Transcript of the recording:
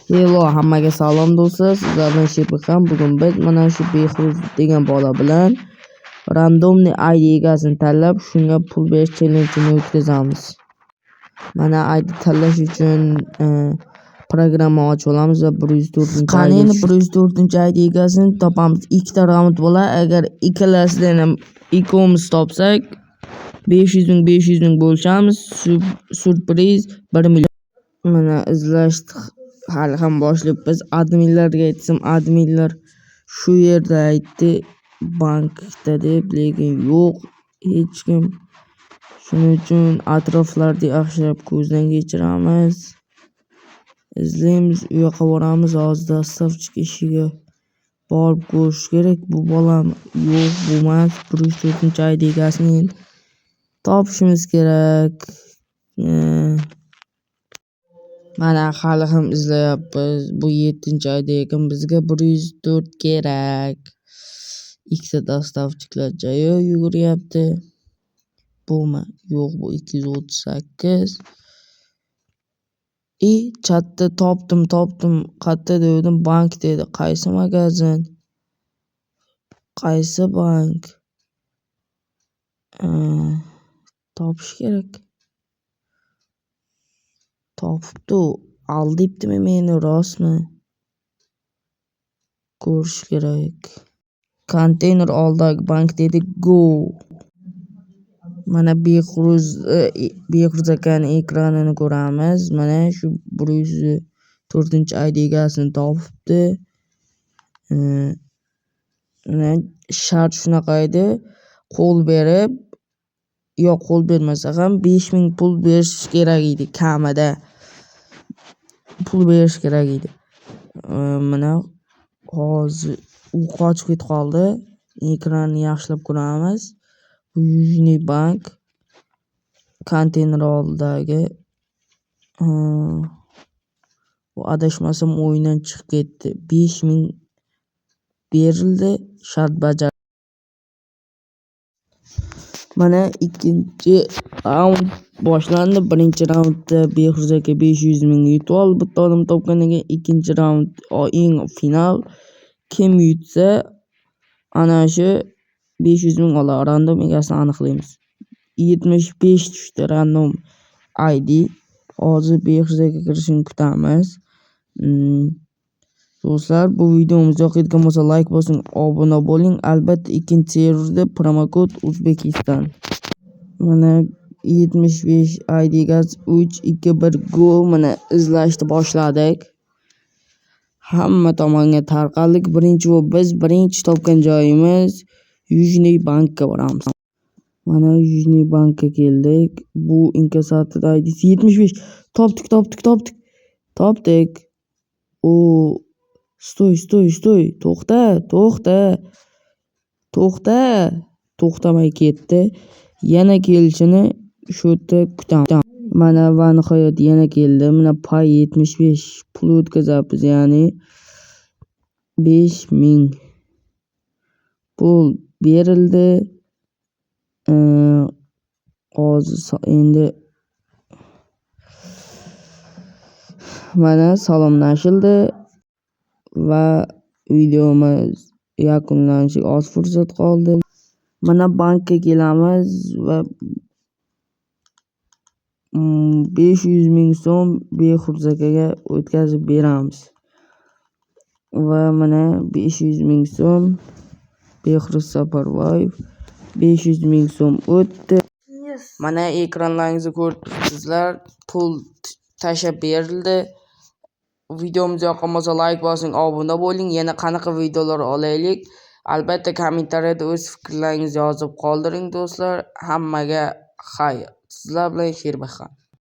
Hello, hammaga salom do'stlar. Sizlar bilan Shepixon. Bugun biz mana shu Behruz degan bola bilan randomniy ID egasini tanlab, shunga pul berish challengeini o'tkazamiz. Mana ID tanlash uchun programma ochib olamiz va 104-ID. Qani endi 104-ID egasini topamiz. Ikkita raund bo'ladi. Agar ikkalasidan ham ikkovimiz topsak 500 ming bo'lishamiz. Surpriz 1 million. Mana izlashni hali ham boshlayapmiz. Adminlarga aytsam, adminlar shu yerda aytdi bankda deb, lekin yo'q hech kim. Shuning uchun atroflarni yaxshilab ko'zdan kechiramiz. Izlaymiz, u yoqqa boramiz. Hozir dostavchik ishiga borib ko'rish kerak. Bu bolam yo'q, bo'lmas. 104-ID egasini topishimiz kerak. Mana hali ham izlayapmiz. Bu 7-ID ekan, bizga 104 kerak. Ikkita dostavchiklar joyi yuguryapti. Bumi? Yo'q, bu 238. Chatda topdim. Qayerda dedim, bank dedi. Qaysi magazin? Qaysi bank? Topish kerak. Topibdi. Aldibdimi meni rostmi? Ko'rish kerak. Konteyner oldidagi bank dedi, go. Mana Behruz akani ekranini ko'ramiz. Mana shu 104-ID egasini topibdi. Shart shunaqa edi. Qo'l berib, yo'q, qo'l bermasa ham 5000 pul berish kerak edi, kamida. Pul berish kerak edi. Mana hozir u qochib ketib qoldi. Ekranni yaxshilab ko'ramiz. Bu Yujniy bank konteyner oldidagi. Bu adashmasam o'yindan chiqib ketdi. 5000 berildi, shart bajarildi. Mana ikkinchi raund boshlandi. Birinchi raundda Behruz aka 500 ming yutib oldi. Bitta odam topgandan keyin ikkinchi raund eng final. Kim yutsa ana shu 500 ming oladi. Random egasini aniqlaymiz. 75 tushdi random ID. Hozir Behruz aka kirishini kutamiz. Do'stlar, bu videomiz yoqayotgan bo'lsa like bosing, obuna bo'ling. Albatta ikkinchi serverda promokod Uzbekistan. Mana 75 ID gaz 3 2 1 go. Mana izlashni boshladik. Hamma tomonga tarqaldik. Biz birinchi topgan joyimiz Yujniy bankka boramiz. Mana Yujniy bankka keldik. Bu inkassator ID 75. Topdik. Stoy. To'xtamay ketdi. Yana kelishini shu yerda kutamiz. Mana va nihoyat yana keldi. Mana pay 75 pul o'tkazamiz, ya'ni 5000 pul berildi. Hozir endi mana salomlashildi va videomiz yakunlanishiga oz fursat qoldi. Mana bankka kelamiz va 500 ming so'm Behruz akaga o'tkazib beramiz. Va mana 500 ming so'm Behruz Saparboyev 500 ming so'm o'tdi. Mana ekranlaringizda ko'rdingizlar, pul tashlab berildi. Videomiz yoqqan bo'lsa like bosing, obuna bo'ling. Yana qanaqa videolar olaylik? Albatta kommentariyada o'z fikrlaringizni yozib qoldiring do'stlar. Hammaga xayr. Sizlar bilan Shepixon.